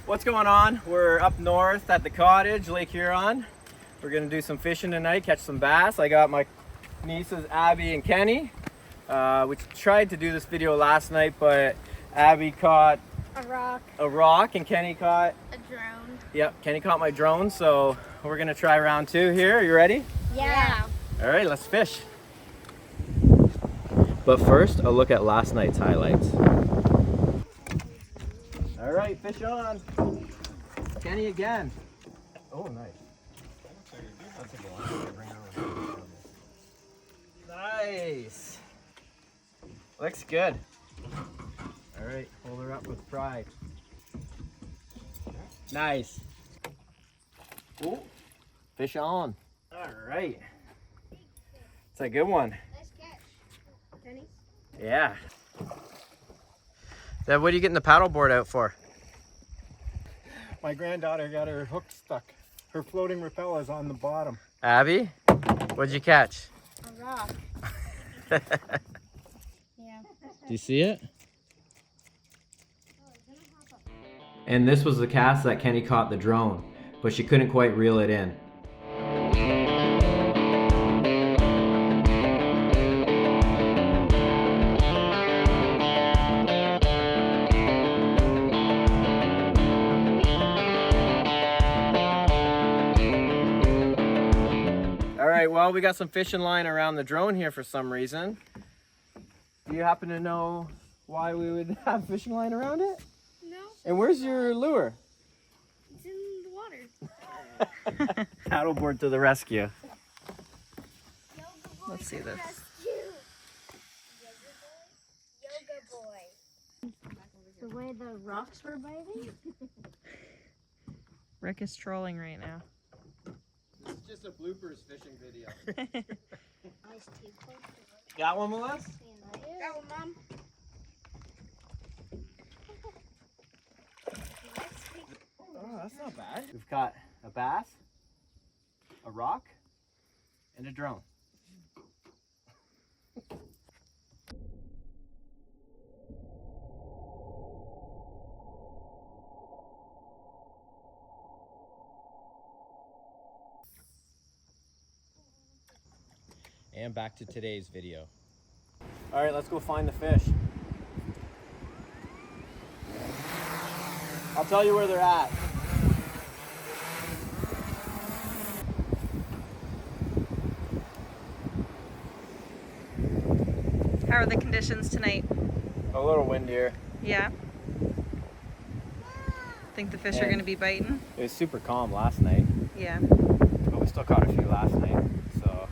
What's going on? We're up north at the Cottage, Lake Huron. We're gonna do some fishing tonight, catch some bass. I got my nieces Abby and Kenny. We tried to do this video last night, but Abby caught a rock and Kenny caught a drone. Yep, Kenny caught my drone, so we're gonna try round two here. Are you ready? Yeah. All right, let's fish. But first, a look at last night's highlights. All right, fish on. Kenny again. Oh, nice. Nice. Looks good. All right, hold her up with pride. Nice. Ooh, fish on. All right. It's a good one. Nice catch. Kenny? Yeah. Dad, what are you getting the paddle board out for? My granddaughter got her hook stuck. Her floating rappel is on the bottom. Abby, what'd you catch? A rock. Do Yeah. you see it? And this was the cast that Kenny caught the drone, but she couldn't quite reel it in. Alright, well, we got some fishing line around the drone here for some reason. Do you happen to know why we would have fishing line around it? No. And where's your lure? It's in the water. Paddleboard to the rescue. Let's see this. Yoga boy. The way the rocks were biting? Rick is trolling right now. This is just a bloopers fishing video. Nice too. Got one, Melissa? Got one, Mom. Oh, that's not bad. We've got a bass, a rock, and a drone. And back to today's video. All right, let's go find the fish. I'll tell you where they're at. How are the conditions tonight? A little windier. Yeah. Think the fish are going to be biting? It was super calm last night, Yeah. but we still caught a few last night. So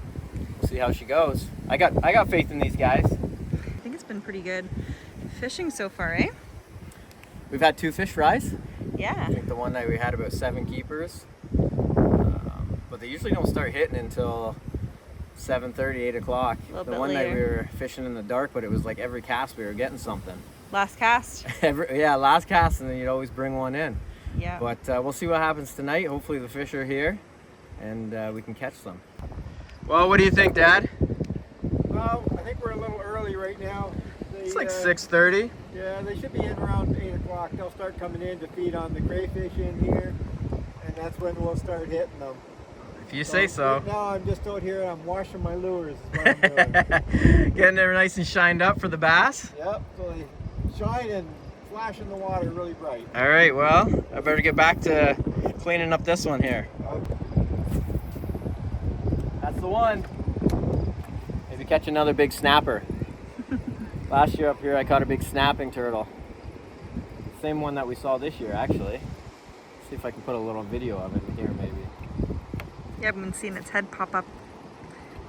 we'll see how she goes. I got faith in these guys. I think it's been pretty good fishing so far, eh? We've had 2 fish rise. Yeah. I think the one night we had about 7 keepers, but they usually don't start hitting until 7:30, 8 o'clock. A little The bit one night we later. were fishing in the dark, but it was like every cast we were getting something. Last cast? Yeah, last cast, and then you'd always bring one in. Yeah. But we'll see what happens tonight. Hopefully the fish are here, and we can catch them. Well, what do you think, Dad? Well, I think we're a little early right now. It's like 6:30. Yeah, they should be in around 8 o'clock. They'll start coming in to feed on the crayfish in here, and that's when we'll start hitting them. If you say so. Right now I'm just out here and I'm washing my lures is what I'm doing. Getting it nice and shined up for the bass. Yep, so they shine and flash in the water really bright. All right, well, I better get back to cleaning up this one here. That's the one. Maybe catch another big snapper. Last year up here I caught a big snapping turtle. Same one that we saw this year, actually. See if I can put a little video of it in here maybe. Yeah, I've been seeing its head pop up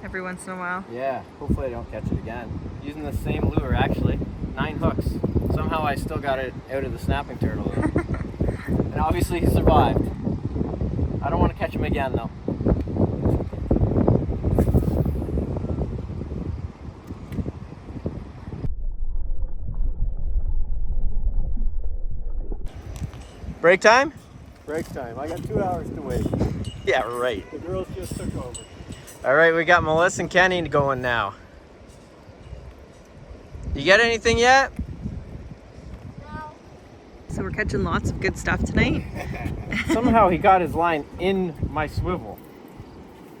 every once in a while. Yeah, hopefully I don't catch it again. Using the same lure actually, 9 hooks. Somehow I still got it out of the snapping turtle. And obviously he survived. I don't want to catch him again though. Break time? Break time. I got 2 hours to wait. Yeah, right. The girls just took over. All right, we got Melissa and Kenny going now. You get anything yet? No. So we're catching lots of good stuff tonight. Somehow he got his line in my swivel.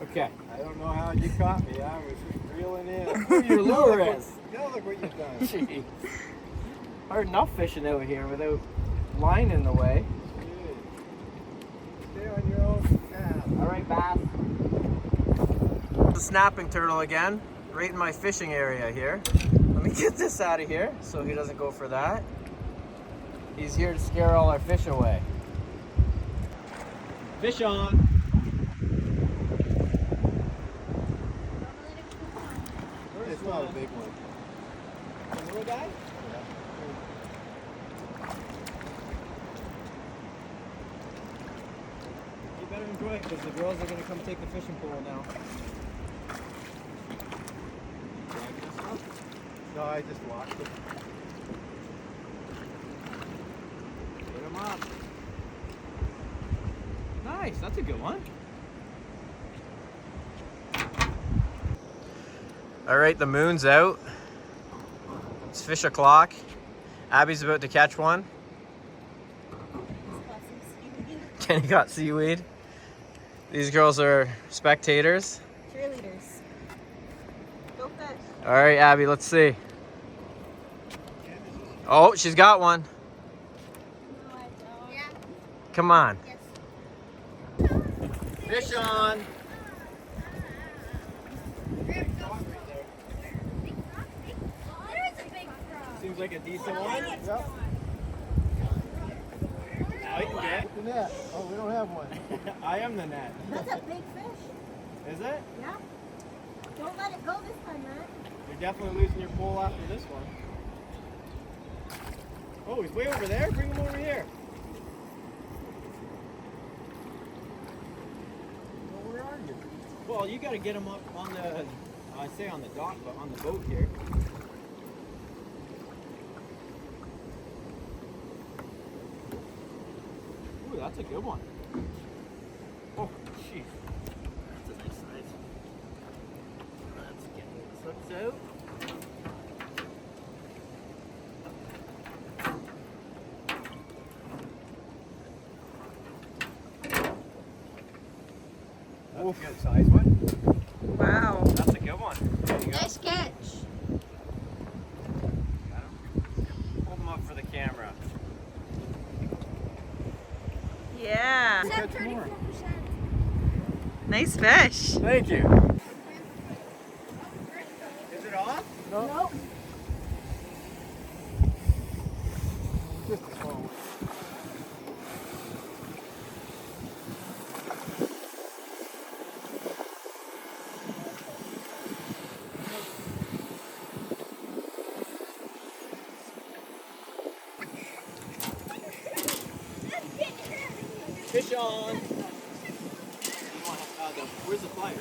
Okay. I don't know how you caught me. I was just reeling in. Who your lure is. Now look what you've done. Jeez. Hard enough fishing out here without line in the way. Stay on your own path. All right, bass. The snapping turtle again, right in my fishing area here. Let me get this out of here so he doesn't go for that. He's here to scare all our fish away. Fish on. It's not a big one. The little guy? You better enjoy it because the girls are going to come take the fishing pole now. No, I just watched it. Put him up. Nice, that's a good one. All right, the moon's out. It's fish o'clock. Abby's about to catch one. Kenny got seaweed. These girls are spectators. Cheerleaders. Go fish. All right, Abby, let's see. Oh, she's got one. No, I don't. Yeah. Come on. Yes. Fish on. There's a big frog. Seems like a decent one. Yep. I can get. The net. Oh, we don't have one. I am the net. That's a big fish. Is it? Yeah. Don't let it go this time, man. You're definitely losing your pole after this one. Oh, he's way over there. Bring him over here. Well, where are you? Well, you got to get him up on the, I say on the dock, but on the boat here. Ooh, that's a good one. Oh, jeez. That's a nice size. Let's get this hooked out. That's a good size one. Wow. That's a good one. There you go. Nice catch. Hold them up for the camera. Yeah. We'll catch more. Nice fish. Thank you. Is it off? Nope. Just a small one. Fish on. Where's the fire?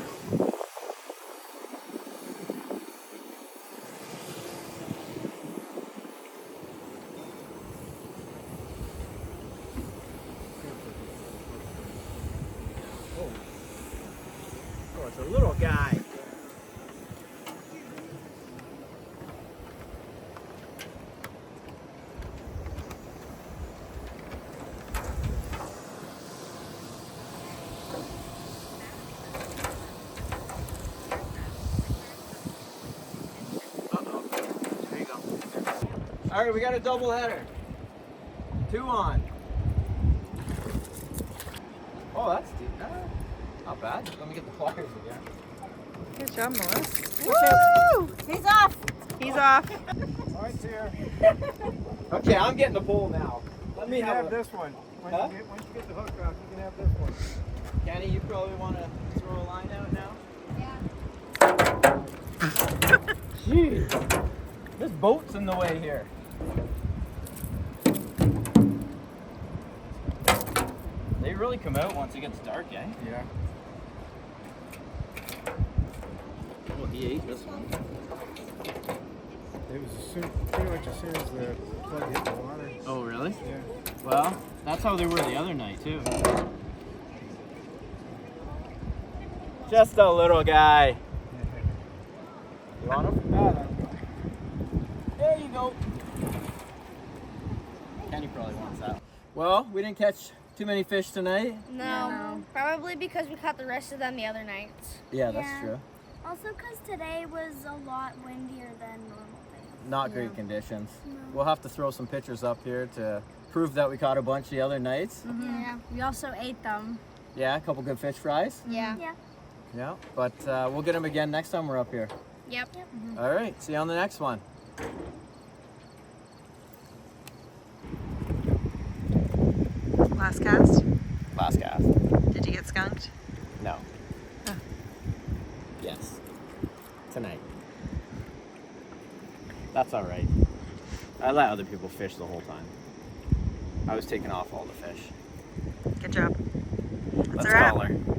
Oh, it's a little guy. There you go. All right, we got a double header. 2 on. Oh, that's deep. Not bad. Let me get the pliers again. Good job, Melissa. Woo! He's off. He's off. All right, here. Okay, I'm getting the pole now. Let me You can have have a, this one. Once, Huh? once you get the hook off, you can have this one. Kenny, you probably want to throw a line out now? Yeah. Jeez. This boat's in the way here. They really come out once it gets dark, eh? Yeah. Well, he ate this one. It was pretty much as soon as the plug hit the water. Oh, really? Yeah. Well, that's how they were the other night, too. Just a little guy. You want him? No, no. There you go. Kenny probably wants that. Well, we didn't catch too many fish tonight. No, probably because we caught the rest of them the other nights. Yeah, that's true. Also because today was a lot windier than normal days. Not great conditions. We'll have to throw some pictures up here to prove that we caught a bunch the other nights. Yeah, we also ate them. Yeah, a couple good fish fries. Yeah. Yeah, but we'll get them again next time we're up here. Yep. All right, see you on the next one. Last cast. Last cast. Did you get skunked? No. Oh. Yes. Tonight. That's all right. I let other people fish the whole time. I was taking off all the fish. Good job. That's Let's a wrap. call her.